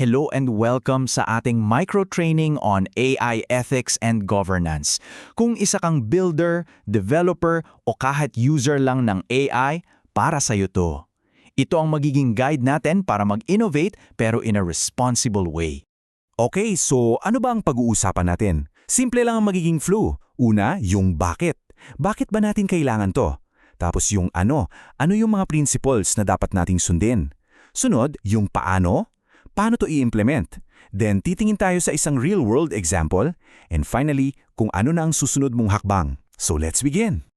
Hello and welcome sa ating micro-training on AI ethics and governance. Kung isa kang builder, developer o kahit user lang ng AI, para sa'yo to. Ito ang magiging guide natin para mag-innovate pero in a responsible way. Okay, so ano ba ang pag-uusapan natin? Simple lang ang magiging flow. Una, yung bakit. Bakit ba natin kailangan to? Tapos yung ano yung mga principles na dapat nating sundin? Sunod, yung paano to i-implement? Then titingin tayo sa isang real-world example. And finally, kung ano na ang susunod mong hakbang. So let's begin.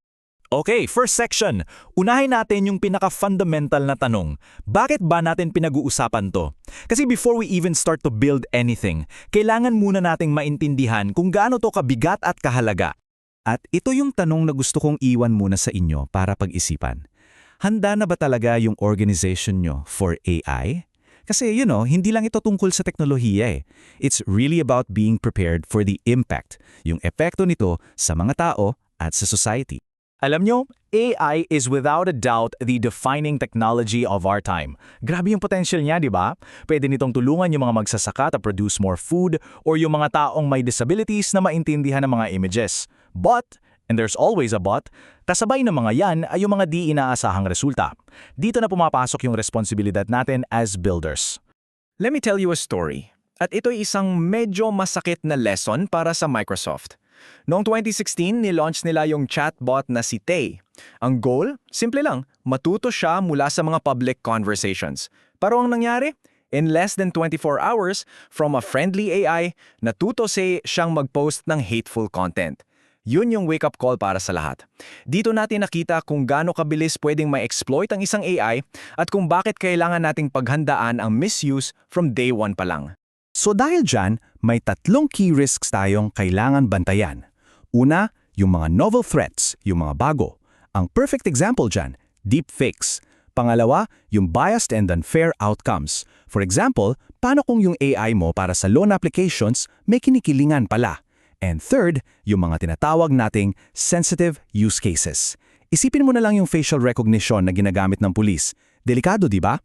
Okay, first section. Unahin natin yung pinaka-fundamental na tanong. Bakit ba natin pinag-uusapan to? Kasi before we even start to build anything, kailangan muna nating maintindihan kung gaano to kabigat at kahalaga. At ito yung tanong na gusto kong iwan muna sa inyo para pag-isipan. Handa na ba talaga yung organization nyo for AI? Kasi hindi lang ito tungkol sa teknolohiya eh. It's really about being prepared for the impact, yung epekto nito sa mga tao at sa society. Alam nyo, AI is without a doubt the defining technology of our time. Grabe yung potential niya, di ba? Pwede nitong tulungan yung mga magsasaka to produce more food or yung mga taong may disabilities na maintindihan ng mga images. But, and there's always a but, kasabay ng mga yan ay yung mga di inaasahang resulta. Dito na pumapasok yung responsibilidad natin as builders. Let me tell you a story. At ito'y isang medyo masakit na lesson para sa Microsoft. Noong 2016, nilaunch nila yung chatbot na si Tay. Ang goal? Simple lang, matuto siya mula sa mga public conversations. Pero ang nangyari? In less than 24 hours, from a friendly AI, natuto siyang mag-post ng hateful content. Yun yung wake-up call para sa lahat. Dito natin nakita kung gaano kabilis pwedeng ma-exploit ang isang AI at kung bakit kailangan nating paghandaan ang misuse from day one pa lang. So dahil dyan, may 3 key risks tayong kailangan bantayan. Una, yung mga novel threats, yung mga bago. Ang perfect example dyan, deepfakes. Pangalawa, yung biased and unfair outcomes. For example, paano kung yung AI mo para sa loan applications may kinikilingan pala? And third, yung mga tinatawag nating sensitive use cases. Isipin mo na lang yung facial recognition na ginagamit ng pulis. Delikado, di ba?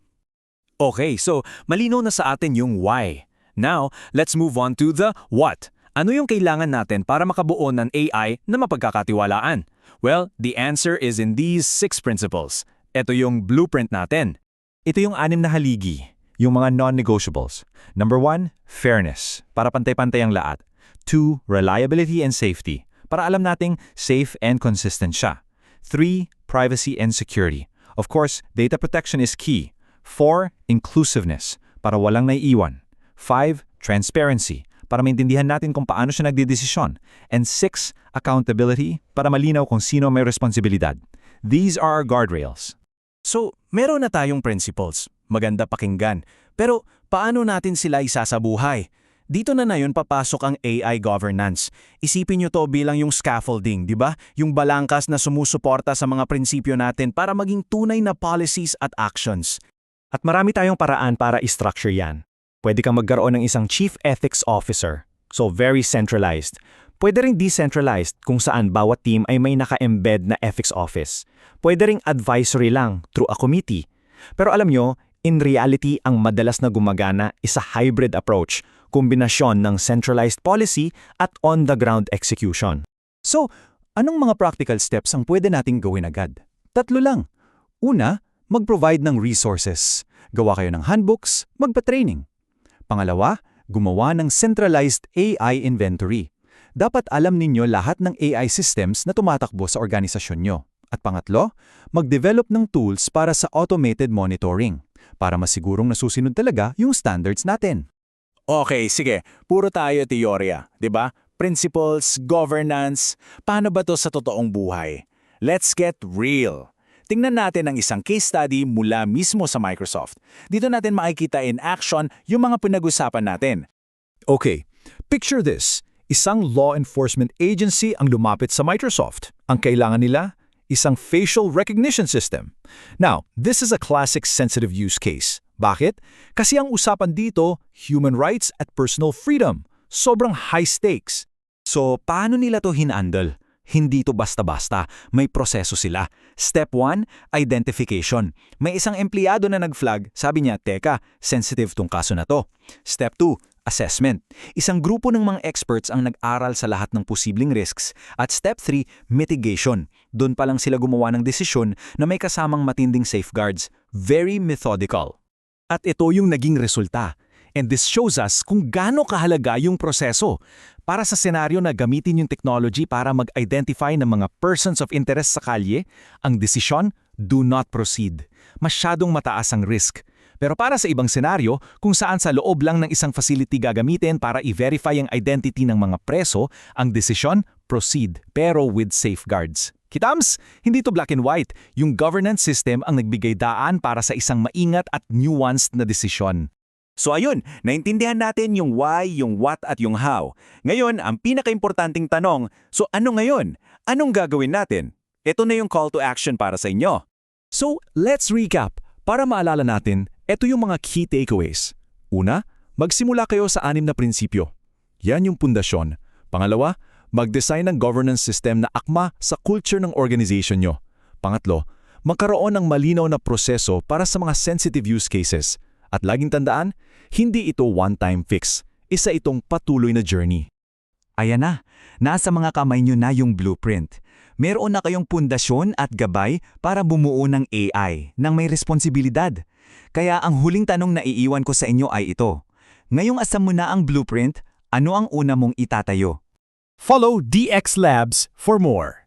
Okay, so malinaw na sa atin yung why. Now, let's move on to the what. Ano yung kailangan natin para makabuo ng AI na mapagkakatiwalaan? Well, the answer is in these 6 principles. Ito yung blueprint natin. Ito yung 6 na haligi, yung mga non-negotiables. Number 1, fairness, para pantay-pantay ang lahat. 2, reliability and safety, para alam nating safe and consistent siya. 3, privacy and security. Of course, data protection is key. 4, inclusiveness, para walang naiiwan. 5, transparency, para maintindihan natin kung paano siya nagdedesisyon. And 6, accountability, para malinaw kung sino may responsibilidad. These are our guardrails. So, meron na tayong principles. Maganda pakinggan. Pero, paano natin sila isasabuhay? Dito na yun papasok ang AI governance. Isipin nyo to bilang yung scaffolding, di ba? Yung balangkas na sumusuporta sa mga prinsipyo natin para maging tunay na policies at actions. At marami tayong paraan para i-structure yan. Pwede kang magkaroon ng isang Chief Ethics Officer, so very centralized. Pwede ring decentralized kung saan bawat team ay may naka-embed na ethics office. Pwede ring advisory lang through a committee. Pero alam nyo, in reality, ang madalas na gumagana is a hybrid approach, kombinasyon ng centralized policy at on-the-ground execution. So, anong mga practical steps ang pwede nating gawin agad? 3 lang. Una, mag-provide ng resources. Gawa kayo ng handbooks, magpa-training. Pangalawa, gumawa ng centralized AI inventory. Dapat alam ninyo lahat ng AI systems na tumatakbo sa organisasyon nyo. At pangatlo, mag-develop ng tools para sa automated monitoring, para masigurong nasusunod talaga yung standards natin. Okay, sige. Puro tayo teorya, di ba? Principles, governance. Paano ba to sa totoong buhay? Let's get real. Tingnan natin ang isang case study mula mismo sa Microsoft. Dito natin makikita in action yung mga pinag-usapan natin. Okay, picture this. Isang law enforcement agency ang lumapit sa Microsoft. Ang kailangan nila, isang facial recognition system. Now, this is a classic sensitive use case. Bakit? Kasi ang usapan dito, human rights at personal freedom. Sobrang high stakes. So, paano nila to hinandle? Hindi to basta-basta, may proseso sila. Step 1, identification. May isang empleyado na nag-flag, sabi niya, teka, sensitive tong kaso na to. Step 2, assessment. Isang grupo ng mga experts ang nag-aral sa lahat ng posibleng risks. At step 3, mitigation. Doon pa lang sila gumawa ng desisyon na may kasamang matinding safeguards. Very methodical. At ito yung naging resulta. And this shows us kung gaano kahalaga yung proseso para sa senaryo na gamitin yung technology para mag-identify ng mga persons of interest sa kalye, ang desisyon, do not proceed. Masyadong mataas ang risk. Pero para sa ibang senaryo, kung saan sa loob lang ng isang facility gagamitin para i-verify ang identity ng mga preso, ang desisyon, proceed, pero with safeguards. Kitams, hindi to black and white. Yung governance system ang nagbigay daan para sa isang maingat at nuanced na desisyon. So ayun, naintindihan natin yung why, yung what at yung how. Ngayon, ang pinakaimportanting tanong, so ano ngayon? Anong gagawin natin? Ito na yung call to action para sa inyo. So, let's recap. Para maalala natin, ito yung mga key takeaways. Una, magsimula kayo sa 6 na prinsipyo. Yan yung pundasyon. Pangalawa, mag-design ng governance system na akma sa culture ng organization nyo. Pangatlo, magkaroon ng malinaw na proseso para sa mga sensitive use cases. At laging tandaan, hindi ito one-time fix. Isa itong patuloy na journey. Ayan na, nasa mga kamay nyo na yung blueprint. Meron na kayong pundasyon at gabay para bumuo ng AI nang may responsibilidad. Kaya ang huling tanong na iiwan ko sa inyo ay ito. Ngayong asam mo na ang blueprint, ano ang una mong itatayo? Follow DX Labs for more.